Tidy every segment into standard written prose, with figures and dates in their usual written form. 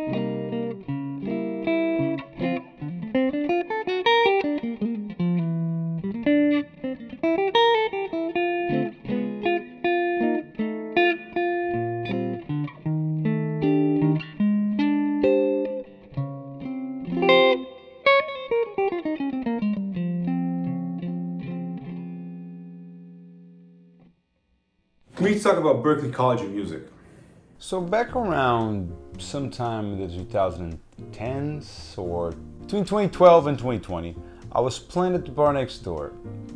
Can we talk about Berklee College of Music? So back around sometime in the 2010s or between 2012 and 2020, I was playing at the bar next door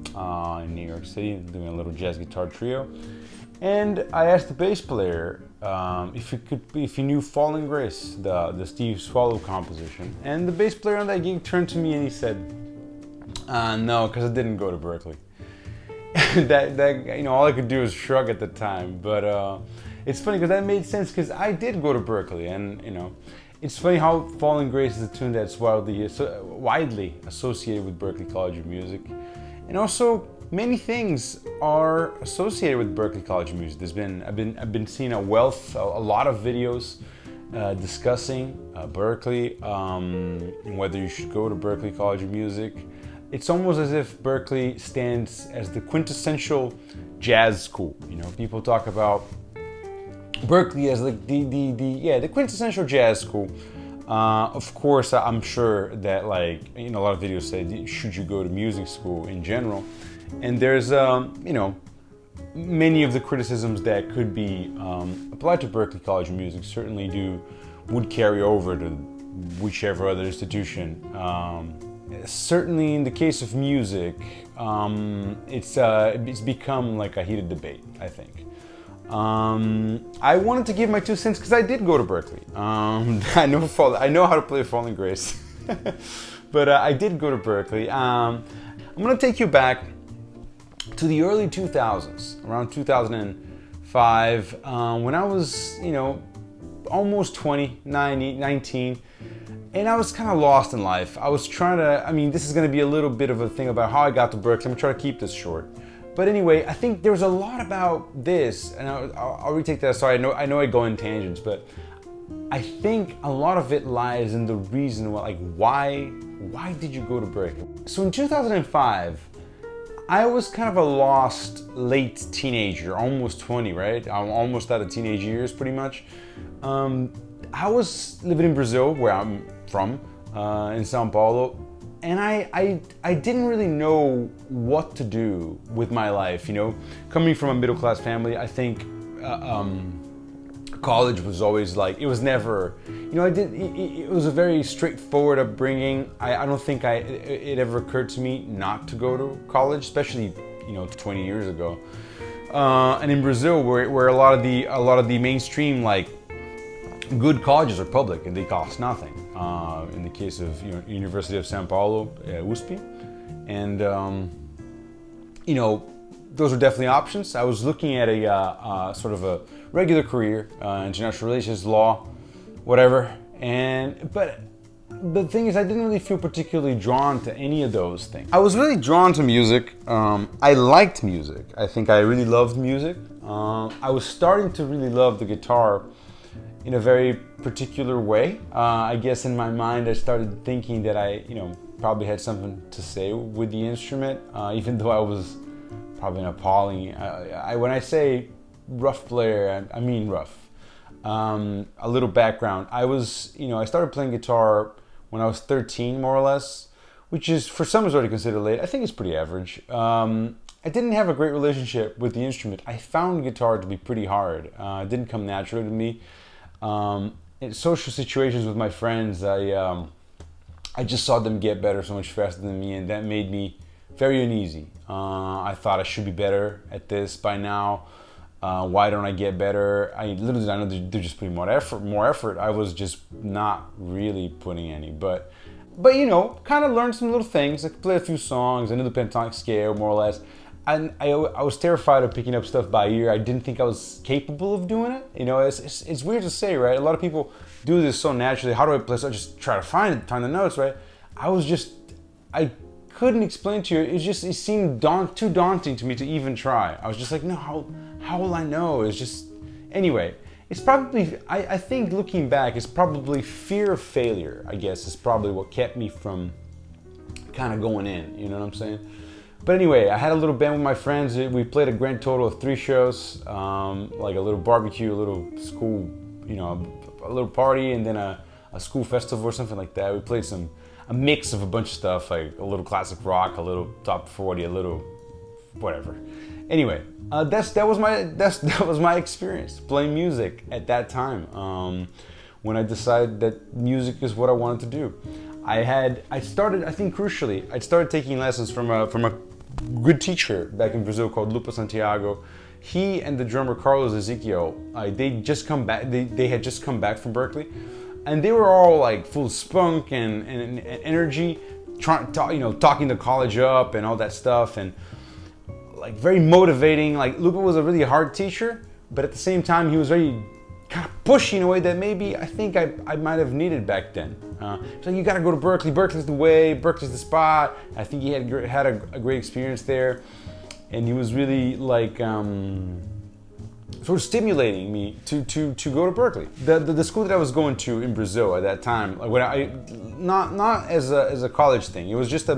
in New York City, doing a little jazz guitar trio, and I asked the bass player if he knew Falling Grace, the Steve Swallow composition, and the bass player on that gig turned to me and he said, "No, because I didn't go to Berklee." that all I could do was shrug at the time, but it's funny because that made sense because I did go to Berklee, and it's funny how Falling Grace is a tune that's widely associated with Berklee College of Music, and also many things are associated with Berklee College of Music. I've been seeing a lot of videos discussing Berklee, and whether you should go to Berklee College of Music. It's almost as if Berklee stands as the quintessential jazz school. People talk about Berklee as like the quintessential jazz school. Of course, I'm sure that a lot of videos say, should you go to music school in general? And there's many of the criticisms that could be applied to Berklee College of Music would carry over to whichever other institution. Certainly in the case of music, it's become like a heated debate, I think. I wanted to give my 2 cents because I did go to Berklee. I know how to play Falling Grace, but I did go to Berklee. I'm going to take you back to the early 2000s, around 2005, when I was, almost 19. And I was kind of lost in life. I was trying to, this is going to be a little bit of a thing about how I got to Berklee. I'm going to try to keep this short. But anyway, I think there was a lot about this, and I'll retake that. Sorry, I know I go in tangents, but I think a lot of it lies in the reason why did you go to Berklee? So in 2005, I was kind of a lost late teenager, almost 20, right? I'm almost out of teenage years, pretty much. I was living in Brazil, where I'm from, in São Paulo, and I didn't really know what to do with my life. Coming from a middle-class family, I think college was always it was never, it was a very straightforward upbringing. I don't think it ever occurred to me not to go to college, especially 20 years ago. And in Brazil, where a lot of the mainstream good colleges are public and they cost nothing. In the case of University of São Paulo, USP, and those are definitely options. I was looking at a sort of a regular career, international relations, law, whatever. But the thing is, I didn't really feel particularly drawn to any of those things. I was really drawn to music. I liked music. I think I really loved music. I was starting to really love the guitar in a very particular way. I guess in my mind I started thinking that I, probably had something to say with the instrument, even though I was probably an appalling, when I say rough player, I mean rough. A little background. I started playing guitar when I was 13, more or less, which is, for some, is already considered late. I think it's pretty average. I didn't have a great relationship with the instrument. I found guitar to be pretty hard. It didn't come naturally to me. In social situations with my friends, I just saw them get better so much faster than me, and that made me very uneasy. I thought I should be better at this by now. Why don't I get better? I know they're just putting more effort. I was just not really putting any, but kind of learned some little things. I could play a few songs. I knew the pentatonic scale more or less. And I was terrified of picking up stuff by ear. I didn't think I was capable of doing it. It's weird to say, right? A lot of people do this so naturally. How do I play? So I just try to find the notes, right? I couldn't explain to you. It seemed too daunting to me to even try. I was just like, no, how will I know? It's just, anyway. it's probably, I think looking back, it's probably fear of failure, I guess, is probably what kept me from kind of going in, you know what I'm saying? But anyway, I had a little band with my friends. We played a grand total of 3 shows, like a little barbecue, a little school, you know, a little party, and then a school festival or something like that. We played a mix of a bunch of stuff, like a little classic rock, a little top 40, a little whatever. Anyway, that was my experience playing music at that time. When I decided that music is what I wanted to do, I started, I think crucially, I started taking lessons from a good teacher back in Brazil called Lupa Santiago. He and the drummer Carlos Ezequiel, they just come back. They had just come back from Berklee, and they were all like full of spunk and energy, talking the college up and all that stuff, and like very motivating. Like Lupa was a really hard teacher, but at the same time he was very kind of pushy in a way that maybe I think I might have needed back then. So you got to go to Berklee. Berklee's the way. Berklee's the spot. I think he had a great experience there, and he was really like sort of stimulating me to go to Berklee. The school that I was going to in Brazil at that time, when not as a college thing. It was just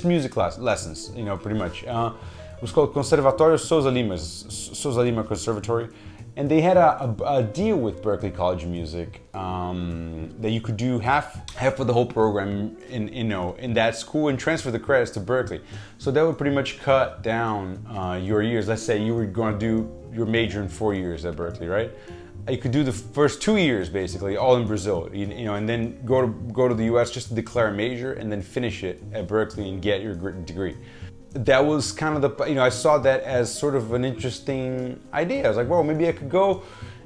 music lessons, you know, pretty much. It was called Conservatório Souza Lima Conservatory. And they had a deal with Berklee College of Music that you could do half of the whole program in that school and transfer the credits to Berklee. So that would pretty much cut down your years. Let's say you were going to do your major in 4 years at Berklee, right? You could do the first 2 years basically all in Brazil, you know, and then go to the U.S. just to declare a major and then finish it at Berklee and get your degree. That was kind of I saw that as sort of an interesting idea. I was like, well, maybe I could go,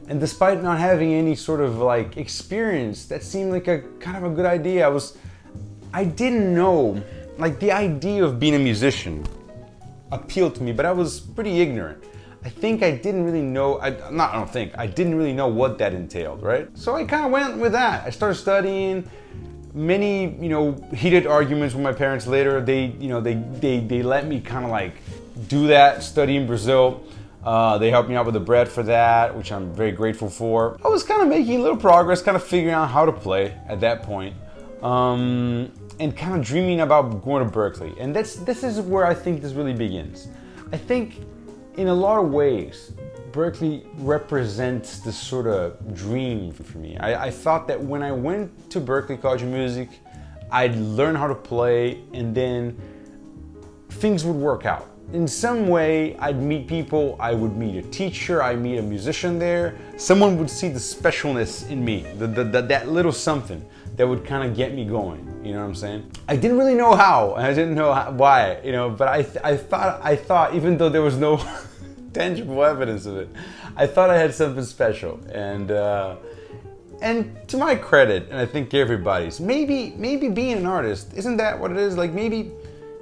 and despite not having any sort of like experience, that seemed like a kind of a good idea. I didn't know, like the idea of being a musician appealed to me, but I was pretty ignorant. I think I didn't really know, I didn't really know what that entailed, right? So I kind of went with that. I started studying. Many, heated arguments with my parents later. They let me kind of like do that, study in Brazil. They helped me out with the bread for that, which I'm very grateful for. I was kind of making a little progress, kind of figuring out how to play at that point, and kind of dreaming about going to Berklee. And this is where I think this really begins. I think in a lot of ways, Berklee represents this sort of dream for me. I thought that when I went to Berklee College of Music, I'd learn how to play and then things would work out. In some way, I'd meet people, I would meet a teacher, I'd meet a musician there. Someone would see the specialness in me, that little something that would kind of get me going, you know what I'm saying? I didn't really know how, and I didn't know why, but I thought even though there was no tangible evidence of it, I thought I had something special, and to my credit, and I think everybody's, maybe being an artist, isn't that what it is? Like maybe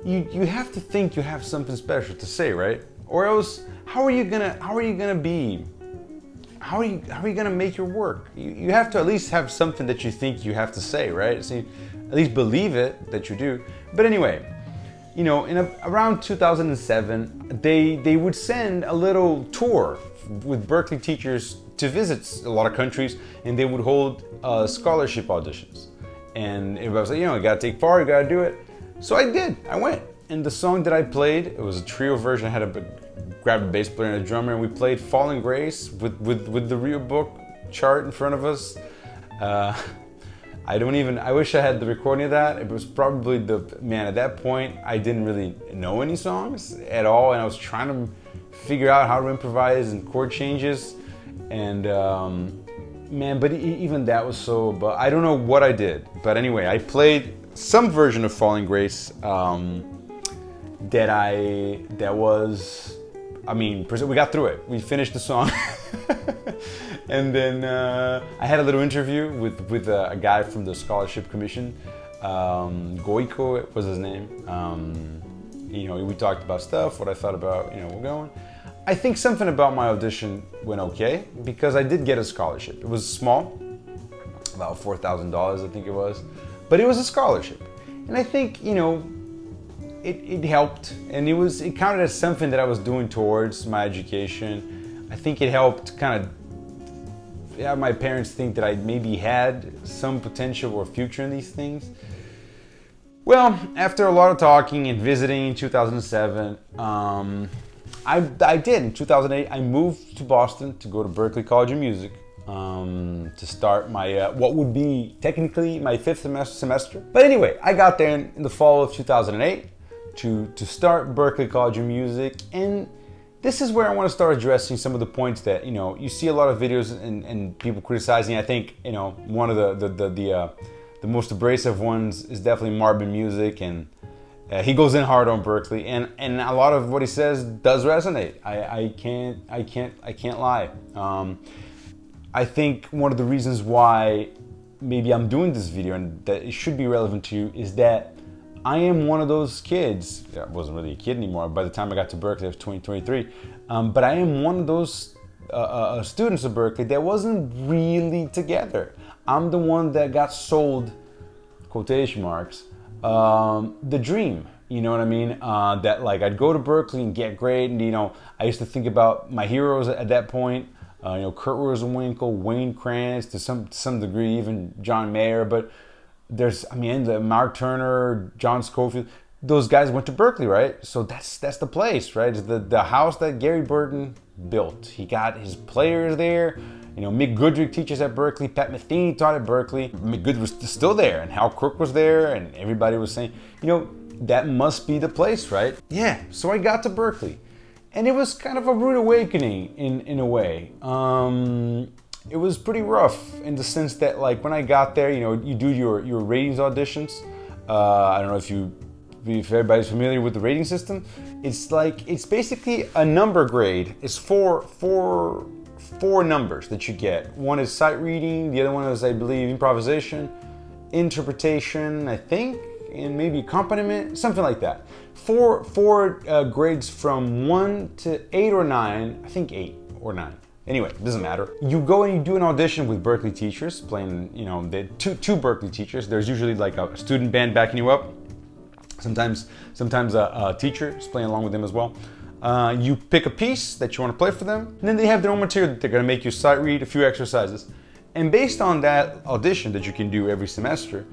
you have to think you have something special to say, right? Or else how are you gonna make your work? You have to at least have something that you think you have to say, right? So you at least believe it that you do. But anyway, around 2007, they would send a little tour with Berklee teachers to visit a lot of countries, and they would hold scholarship auditions. And everybody was like, you gotta take part, you gotta do it. So I did, I went. And the song that I played, it was a trio version. I had grabbed a bass player and a drummer, and we played Fallen Grace with the real book chart in front of us. I wish I had the recording of that. It was probably at that point, I didn't really know any songs at all, and I was trying to figure out how to improvise and chord changes, and but even that was but I don't know what I did. But anyway, I played some version of Falling Grace we got through it. We finished the song. And then I had a little interview with a guy from the scholarship commission. Goiko was his name. We talked about stuff, what I thought about, we're going. I think something about my audition went okay, because I did get a scholarship. It was small, about $4,000 I think it was, but it was a scholarship. And I think, it helped, and it counted as something that I was doing towards my education. I think it helped kind of have my parents think that I maybe had some potential or future in these things. Well, after a lot of talking and visiting in 2007, I did. In 2008, I moved to Boston to go to Berklee College of Music to start my, what would be technically my 5th semester. But anyway, I got there in the fall of 2008 to start Berklee College of Music. And this is where I want to start addressing some of the points that, you see a lot of videos and people criticizing. I think, one of the most abrasive ones is definitely Marvin Music, and he goes in hard on Berklee, and a lot of what he says does resonate. I can't lie. I think one of the reasons why maybe I'm doing this video and that it should be relevant to you is that I am one of those kids. I wasn't really a kid anymore. By the time I got to Berklee, I was 23. But I am one of those students of Berklee that wasn't really together. I'm the one that got sold, quotation marks, the dream. You know what I mean? That like I'd go to Berklee and get grade, and I used to think about my heroes at that point. Kurt Rosenwinkel, Wayne Krantz, to some degree, even John Mayer. But there's, Mark Turner, John Scofield. Those guys went to Berklee, right? So that's the place, right? It's the house that Gary Burton built. He got his players there. Mick Goodrick teaches at Berklee. Pat Metheny taught at Berklee. Mick Goodrick was still there, and Hal Crook was there, and everybody was saying, that must be the place, right? Yeah. So I got to Berklee, and it was kind of a rude awakening in a way. It was pretty rough in the sense that, like, when I got there, you do your ratings auditions. I don't know if everybody's familiar with the rating system. It's basically a number grade. It's four numbers that you get. One is sight reading, the other one is, I believe, improvisation, interpretation, I think, and maybe accompaniment, something like that. Four grades from 1 to 8 or 9, I think 8 or 9. Anyway, it doesn't matter. You go and you do an audition with Berklee teachers, playing, the two Berklee teachers. There's usually like a student band backing you up. Sometimes a teacher is playing along with them as well. You pick a piece that you want to play for them, and then they have their own material that they're going to make you sight read a few exercises. And based on that audition that you can do every semester,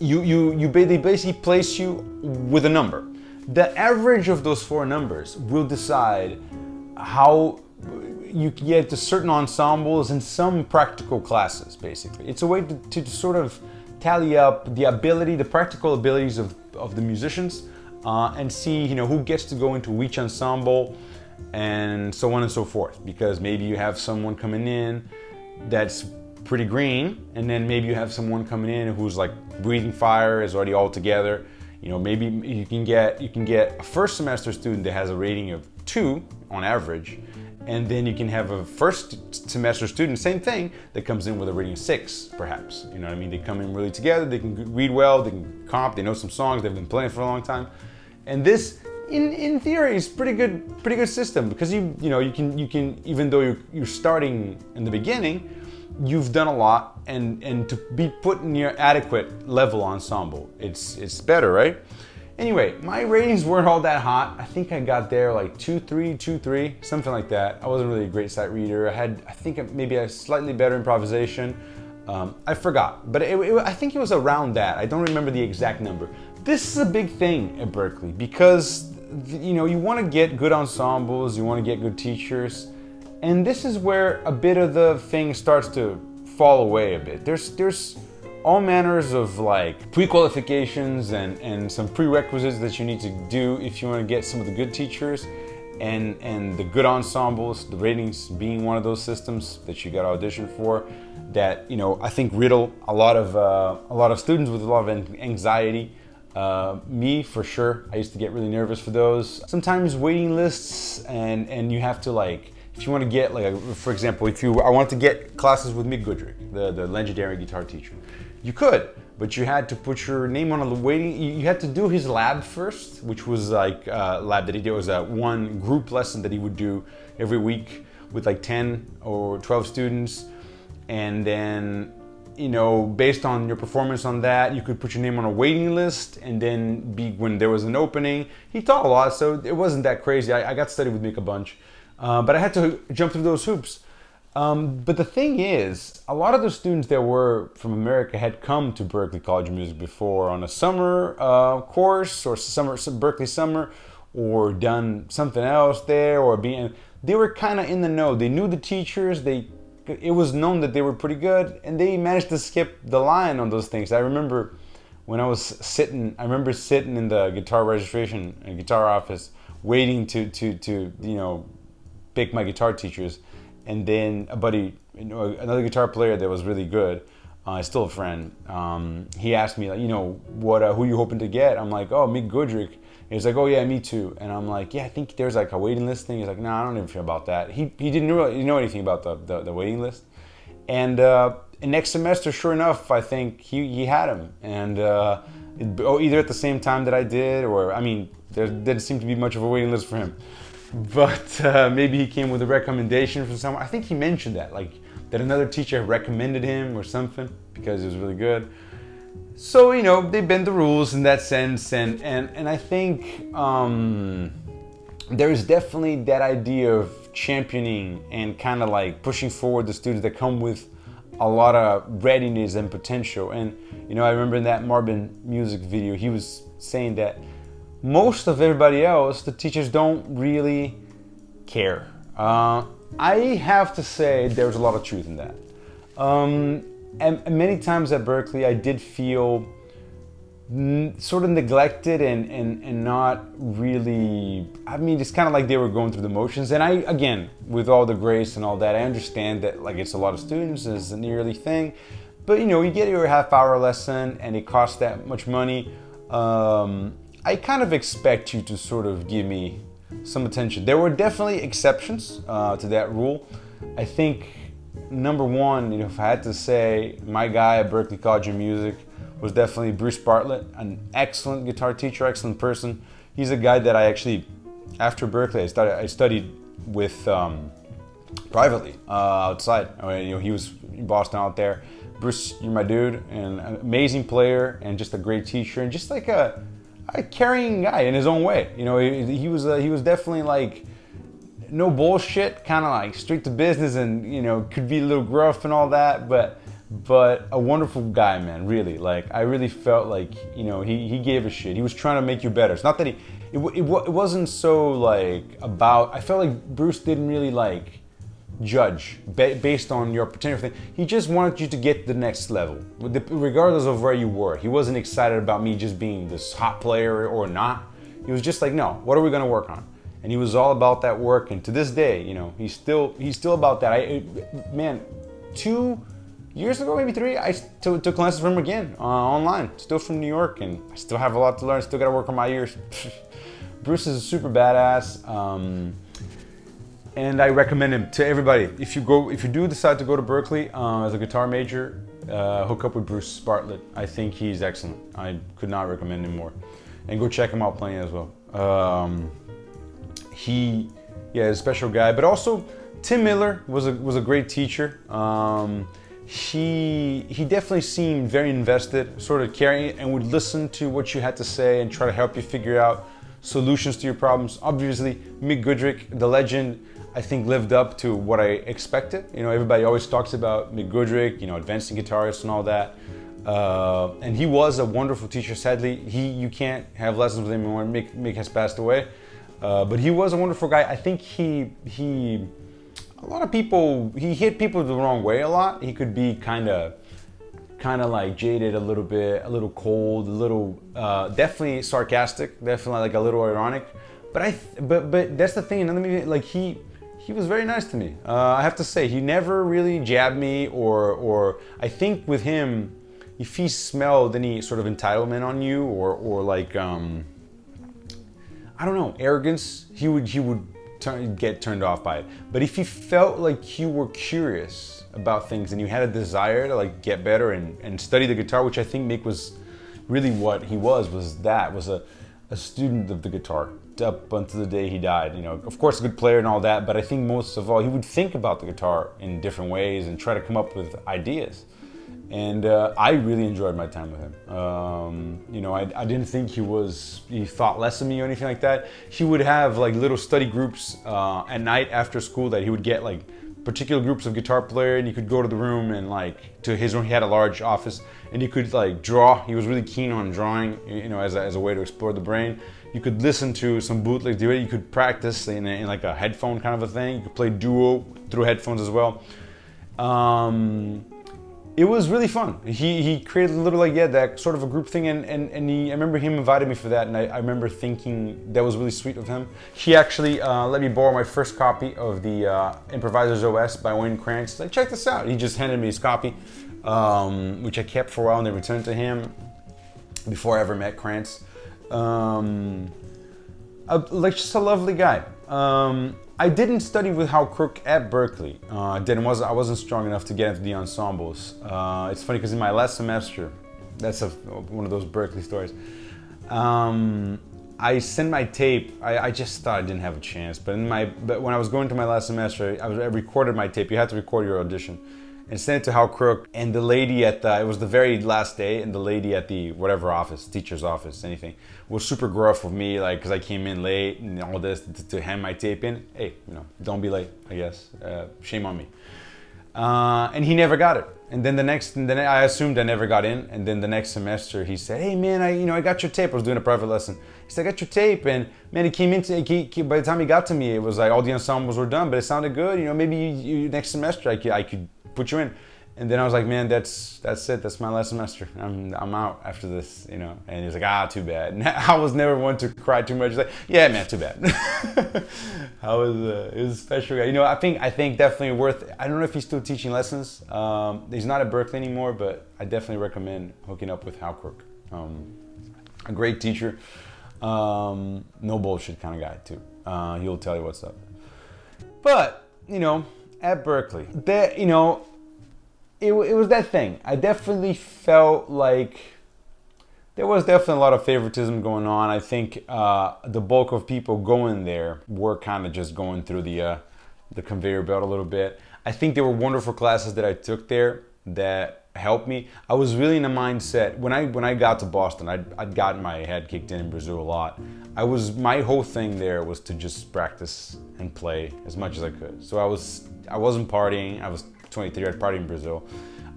they basically place you with a number. The average of those 4 numbers will decide how you get to certain ensembles and some practical classes, basically. It's a way to sort of tally up the practical abilities of the musicians, and see, who gets to go into which ensemble, and so on and so forth. Because maybe you have someone coming in that's pretty green, and then maybe you have someone coming in who's like breathing fire, is already all together. Maybe you can get a first semester student that has a rating of 2 on average, and then you can have a first semester student, same thing, that comes in with a rating of 6, perhaps. They come in really together, they can read well, they can comp, they know some songs, they've been playing for a long time. And this, in theory, is pretty good system, because you can even though you're starting in the beginning, you've done a lot, and to be put in your adequate level ensemble, it's better, right? Anyway, my ratings weren't all that hot. I think I got there like 2.3, something like that. I wasn't really a great sight reader. I think maybe a slightly better improvisation. I forgot, but I think it was around that. I don't remember the exact number. This is a big thing at Berklee, because you want to get good ensembles, you want to get good teachers, and this is where a bit of the thing starts to fall away a bit. There's all manners of like pre-qualifications and some prerequisites that you need to do if you want to get some of the good teachers and the good ensembles, the ratings being one of those systems that you got to audition for, that I think riddle a lot of students with a lot of anxiety. Me for sure, I used to get really nervous for those. Sometimes waiting lists, and you have to, like, if you want to get, like, for example, I wanted to get classes with Mick Goodrick, the legendary guitar teacher. You could, but you had to put your name on a waiting. You had to do his lab first, which was like a lab that he did. It was one group lesson that he would do every week with like 10 or 12 students, and then based on your performance on that, you could put your name on a waiting list, and then when there was an opening. He taught a lot, so it wasn't that crazy. I got to study with Mick a bunch, but I had to jump through those hoops. But the thing is, a lot of the students that were from America had come to Berklee College of Music before on a summer course or Berklee summer, or done something else there, or they were kind of in the know. They knew the teachers. It was known that they were pretty good, and they managed to skip the line on those things. I remember when I was sitting in the guitar registration and guitar office, waiting to pick my guitar teachers, and then a buddy, another guitar player that was really good, still a friend. He asked me, like, who you hoping to get? I'm like, oh, Mick Goodrick. He's like, oh yeah, me too. And I'm like, yeah, I think there's like a waiting list thing. He's like, no, I don't even feel about that. He didn't really know anything about the waiting list. And next semester, sure enough, I think he had him. And either at the same time that I did, or there didn't seem to be much of a waiting list for him. But maybe he came with a recommendation from someone. I think he mentioned that, like that another teacher recommended him or something because he was really good. So, they bend the rules in that sense, and I think there is definitely that idea of championing and kind of like pushing forward the students that come with a lot of readiness and potential. And, I remember in that Marvin music video, he was saying that most of everybody else, the teachers don't really care. I have to say there's a lot of truth in that. And many times at Berklee, I did feel sort of neglected and not really, it's kind of like they were going through the motions. And again, with all the grace and all that, I understand that like it's a lot of students, it's a yearly thing. But you get your half-hour lesson and it costs that much money. I kind of expect you to sort of give me some attention. There were definitely exceptions to that rule. I think number one, if I had to say, my guy at Berklee College of Music was definitely Bruce Bartlett, an excellent guitar teacher, excellent person. He's a guy that I actually, after Berklee, I studied with privately outside. He was in Boston out there. Bruce, you're my dude, and an amazing player, and just a great teacher, and just like a caring guy in his own way. He was definitely like no bullshit, kind of like straight to business, and could be a little gruff and all that, but a wonderful guy, man. Really, like I really felt like he gave a shit. He was trying to make you better. It's not that it wasn't so like about. I felt like Bruce didn't really like judge based on your potential thing. He just wanted you to get to the next level, regardless of where you were. He wasn't excited about me just being this hot player or not. He was just like, no, what are we gonna work on? And he was all about that work. And to this day, he's still about that. 2 years ago, maybe 3, I took classes from him again online. Still from New York, and I still have a lot to learn. Still got to work on my ears. Bruce is a super badass. And I recommend him to everybody. If you do decide to go to Berklee as a guitar major, hook up with Bruce Bartlett. I think he's excellent. I could not recommend him more. And go check him out playing as well. He's a special guy. But also, Tim Miller was a great teacher. He definitely seemed very invested, sort of caring, and would listen to what you had to say and try to help you figure out solutions to your problems. Obviously, Mick Goodrick, the legend, I think lived up to what I expected. Everybody always talks about Mick Goodrick, advancing guitarist and all that. And he was a wonderful teacher. Sadly, you can't have lessons with him anymore. Mick has passed away. But he was a wonderful guy. I think a lot of people, he hit people the wrong way a lot. He could be kind of like jaded a little bit, a little cold, a little, definitely sarcastic, definitely like a little ironic. But that's the thing. Like he was very nice to me. I have to say, he never really jabbed me or I think with him, if he smelled any sort of entitlement on you or like, I don't know, arrogance, he would get turned off by it. But if he felt like you were curious about things and you had a desire to like get better and study the guitar, which I think Mick was really what he was a student of the guitar up until the day he died. Of course, a good player and all that, but I think most of all, he would think about the guitar in different ways and try to come up with ideas. And I really enjoyed my time with him. I didn't think he thought less of me or anything like that. He would have like little study groups at night after school that he would get like particular groups of guitar player, and you could go to the room and like to his room. He had a large office, and you could like draw. He was really keen on drawing, you know, as a way to explore the brain. You could listen to some bootlegs, do it. You could practice in like a headphone kind of a thing. You could play duo through headphones as well. It was really fun. He created a little like, yeah, that sort of a group thing, and I remember him invited me for that, and I remember thinking that was really sweet of him. He actually let me borrow my first copy of the Improviser's OS by Wayne Krantz. He's like, check this out. He just handed me his copy, which I kept for a while and then returned to him before I ever met Krantz. Like just a lovely guy. I didn't study with Hal Crook at Berklee. I wasn't strong enough to get into the ensembles. It's funny because in my last semester, that's one of those Berklee stories. I sent my tape. I just thought I didn't have a chance. But when I was going to my last semester, I recorded my tape. You had to record your audition, and sent it to Hal Crook. And the lady it was the very last day, and the lady at the whatever office, teacher's office, anything, was super gruff with me, like, because I came in late and all this to hand my tape in. Hey, you know, don't be late, I guess. Shame on me. And he never got it. And then I assumed I never got in. And then the next semester he said, hey man, I got your tape. I was doing a private lesson. He said, I got your tape. And man, by the time he got to me, it was like all the ensembles were done, but it sounded good. You know, maybe you next semester I could put you in. And then I was like, man, that's it. That's my last semester. I'm out after this, you know. And he was like, too bad. And I was never one to cry too much. He's like, yeah, man, too bad. It was a special guy. You know, I think definitely worth. I don't know if he's still teaching lessons. He's not at Berklee anymore, but I definitely recommend hooking up with Hal Crook. A great teacher, no bullshit kind of guy too. He'll tell you what's up. But you know, at Berklee, that you know. It was that thing. I definitely felt like there was definitely a lot of favoritism going on. I think the bulk of people going there were kind of just going through the conveyor belt a little bit. I think there were wonderful classes that I took there that helped me. I was really in a mindset when I got to Boston. I'd gotten my head kicked in Brazil a lot. My whole thing there was to just practice and play as much as I could. So I wasn't partying. I was 23, I'd party in Brazil.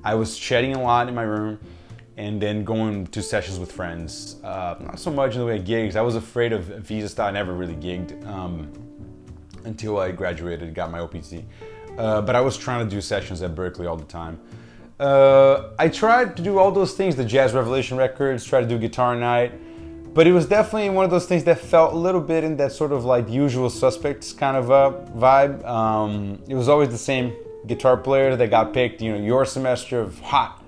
I was shedding a lot in my room and then going to sessions with friends. Not so much in the way of gigs. I was afraid of visa style. I never really gigged until I graduated and got my OPT. But I was trying to do sessions at Berklee all the time. I tried to do all those things, the Jazz Revelation records, tried to do guitar night, but it was definitely one of those things that felt a little bit in that sort of like Usual Suspects kind of vibe. It was always the same guitar players that got picked, you know, your semester of hot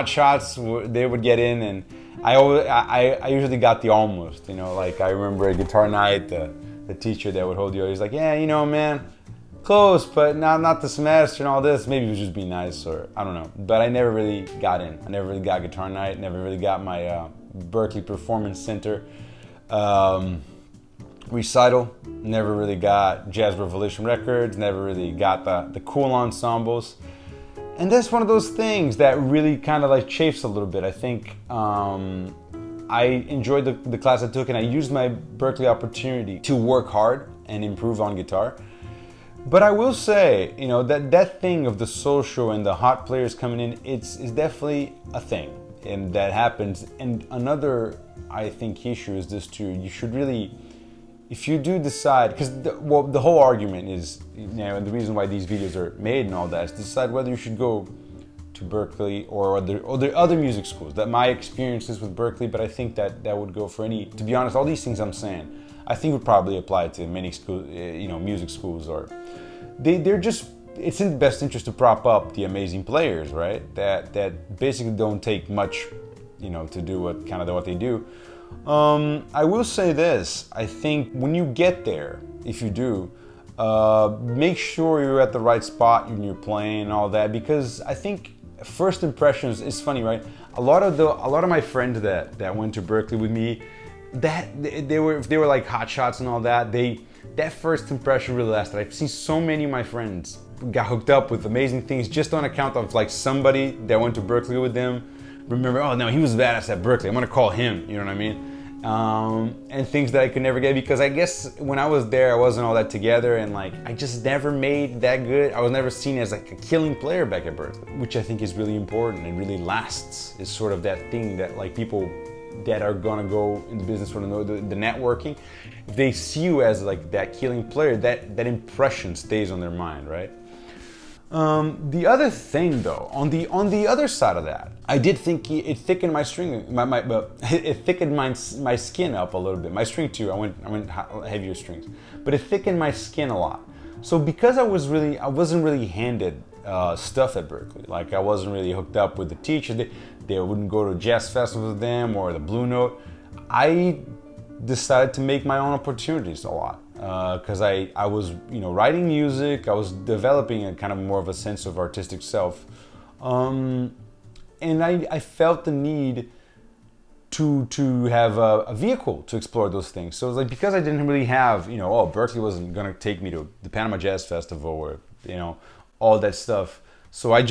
shots, they would get in, and I usually got the almost, you know, like I remember a guitar night, the teacher that would hold you, he's like, yeah, you know, man, close, but not the semester and all this, maybe it was just be nice, or I don't know, but I never really got in. I never really got guitar night, never really got my Berklee Performance Center recital, never really got Jazz Revelation records, never really got the cool ensembles. And that's one of those things that really kind of like chafes a little bit. I think I enjoyed the class I took, and I used my Berklee opportunity to work hard and improve on guitar. But I will say, you know, that thing of the social and the hot players coming in, it's definitely a thing, and that happens. And another, I think, issue is this too. You should really, if you do decide, because the whole argument is, you know, and the reason why these videos are made and all that is to decide whether you should go to Berklee or other music schools. That my experience is with Berklee, but I think that would go for any. To be honest, all these things I'm saying, I think would probably apply to many schools, you know, music schools, or they're just. It's in the best interest to prop up the amazing players, right? That basically don't take much, you know, to do what they do. I will say this, I think when you get there, if you do, make sure you're at the right spot when you're playing and all that, because I think first impressions is funny, right? A lot of my friends that went to Berklee with me, that they were like hot shots and all that, that first impression really lasted. I've seen so many of my friends got hooked up with amazing things just on account of like somebody that went to Berklee with them. Remember, oh no, he was badass at Berklee, I'm gonna call him, you know what I mean? and things that I could never get, because I guess when I was there I wasn't all that together, and like I just never made that good. I was never seen as like a killing player back at Berklee, which I think is really important and really lasts. Is sort of that thing that like people that are gonna go in the business or the networking, if they see you as like that killing player, that impression stays on their mind, right? The other thing though, on the other side of that, I did think it thickened my string, it thickened my skin up a little bit. My string too, I went heavier strings, but it thickened my skin a lot. So because I wasn't really handed stuff at Berklee. Like I wasn't really hooked up with the teacher. They wouldn't go to jazz festivals with them or the Blue Note. I decided to make my own opportunities a lot. Because I was writing music, I was developing a kind of more of a sense of artistic self, and I felt the need to have a vehicle to explore those things. So it was like, because I didn't really have Berklee wasn't gonna take me to the Panama Jazz Festival or all that stuff. So I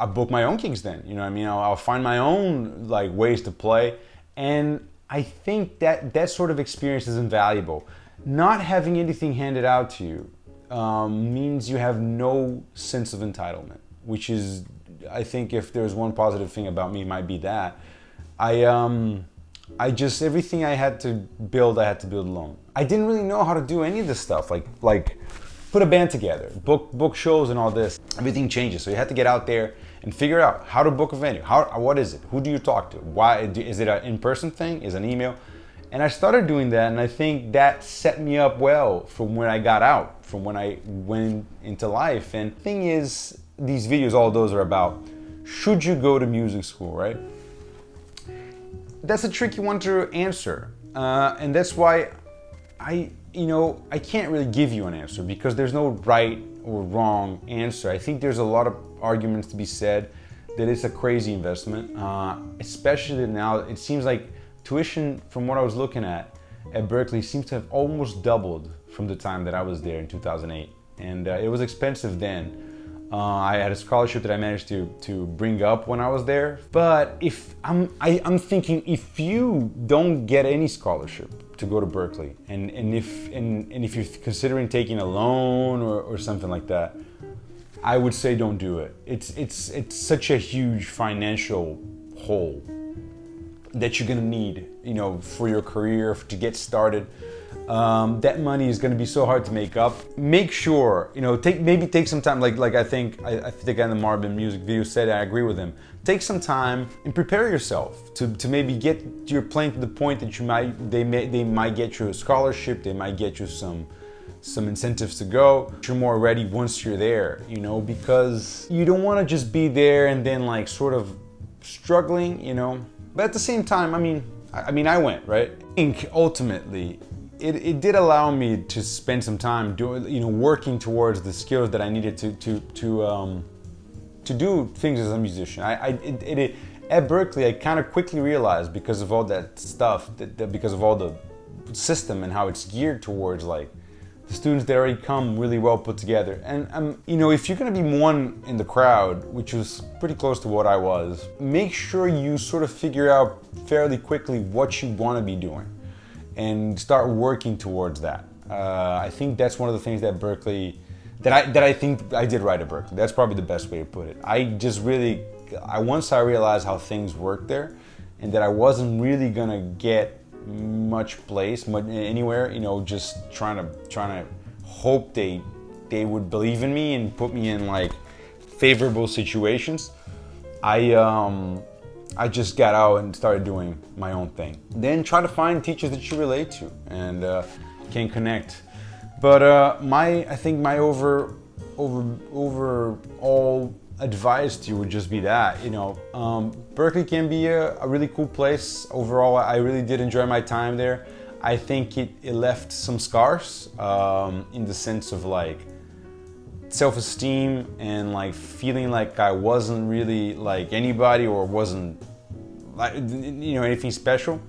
booked my own gigs then. You know what I mean? I'll find my own like ways to play, and I think that sort of experience is invaluable. Not having anything handed out to you means you have no sense of entitlement, which is, I think, if there's one positive thing about me, it might be that. I just, everything I had to build alone. I didn't really know how to do any of this stuff, like put a band together, book shows and all this. Everything changes, so you had to get out there and figure out how to book a venue. What is it? Who do you talk to? Why is it an in-person thing? Is it an email? And I started doing that, and I think that set me up well from when I got out, from when I went into life. And the thing is, these videos, all those are about, should you go to music school, right? That's a tricky one to answer. And that's why I can't really give you an answer, because there's no right or wrong answer. I think there's a lot of arguments to be said that it's a crazy investment, especially now. It seems like tuition, from what I was looking at Berklee, seems to have almost doubled from the time that I was there in 2008, and it was expensive then. I had a scholarship that I managed to bring up when I was there, but if I'm thinking, if you don't get any scholarship to go to Berklee, and if you're considering taking a loan or something like that, I would say don't do it. It's such a huge financial hole that you're gonna need, for your career, to get started. That money is gonna be so hard to make up. Make sure, take some time, like I think the guy in the Marvin music video said, I agree with him. Take some time and prepare yourself to maybe get your playing to the point that they might get you a scholarship, they might get you some incentives to go. You're more ready once you're there, because you don't want to just be there and then like sort of struggling, But at the same time, I went, right? I think ultimately it did allow me to spend some time working towards the skills that I needed to do things as a musician. At Berklee, I kind of quickly realized, because of all that stuff, because of all the system and how it's geared towards like the students that already come really well put together. And if you're going to be one in the crowd, which was pretty close to what I was, make sure you sort of figure out fairly quickly what you want to be doing and start working towards that. I think that's one of the things that Berklee, that I think I did right at Berklee. That's probably the best way to put it. Once I realized how things worked there, and that I wasn't really gonna get much place anywhere, just trying to hope they would believe in me and put me in like favorable situations. I just got out and started doing my own thing. Then try to find teachers that you relate to and can connect. But I think my overall advice to you would just be that, Berklee can be a really cool place. Overall, I really did enjoy my time there. I think it left some scars in the sense of like self-esteem and like feeling like I wasn't really like anybody or wasn't like anything special.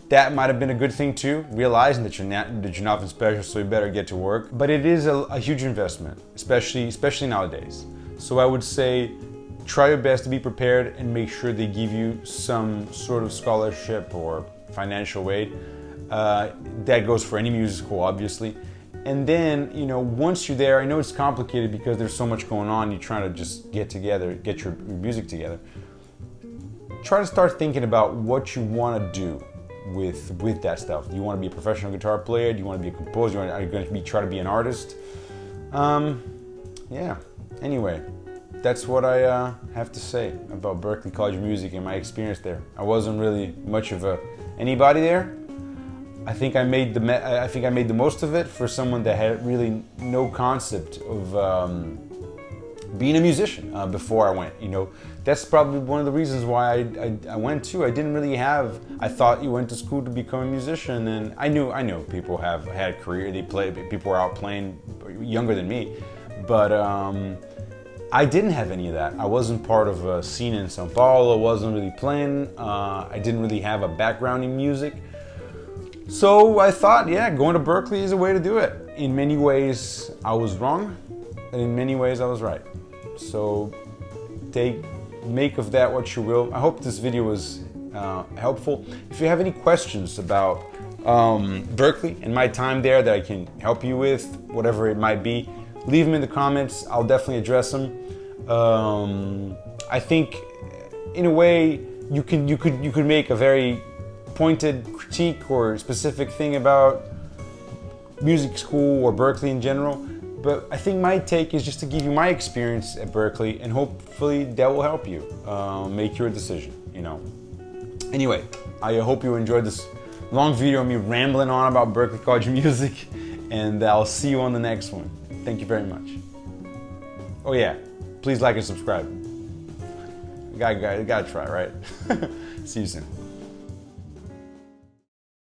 That might have been a good thing too, realizing that you're nothing special, so you better get to work. But it is a huge investment, especially nowadays. So I would say try your best to be prepared and make sure they give you some sort of scholarship or financial aid. That goes for any music school, obviously. And then, you know, once you're there, I know it's complicated because there's so much going on. You're trying to just get your music together. Try to start thinking about what you want to do with that stuff. Do you want to be a professional guitar player? Do you want to be a composer? Are you going to try to be an artist? Yeah. Anyway, that's what I have to say about Berklee College of Music and my experience there. I wasn't really much of anybody there. I think I made the most of it for someone that had really no concept of being a musician before I went. You know, that's probably one of the reasons why I went too. I didn't really have. I thought you went to school to become a musician, and I know people have had a career. People were out playing younger than me, but I didn't have any of that. I wasn't part of a scene in São Paulo. I wasn't really playing. I didn't really have a background in music. So I thought, yeah, going to Berklee is a way to do it. In many ways, I was wrong, and in many ways, I was right. So make of that what you will. I hope this video was helpful. If you have any questions about Berklee and my time there that I can help you with, whatever it might be, leave them in the comments. I'll definitely address them. I think, in a way, you could make a very pointed critique or specific thing about music school or Berklee in general, but I think my take is just to give you my experience at Berklee, and hopefully that will help you make your decision, you know. Anyway, I hope you enjoyed this long video of me rambling on about Berklee College of Music, and I'll see you on the next one. Thank you very much. Oh yeah, please like and subscribe. Gotta try, right? See you soon.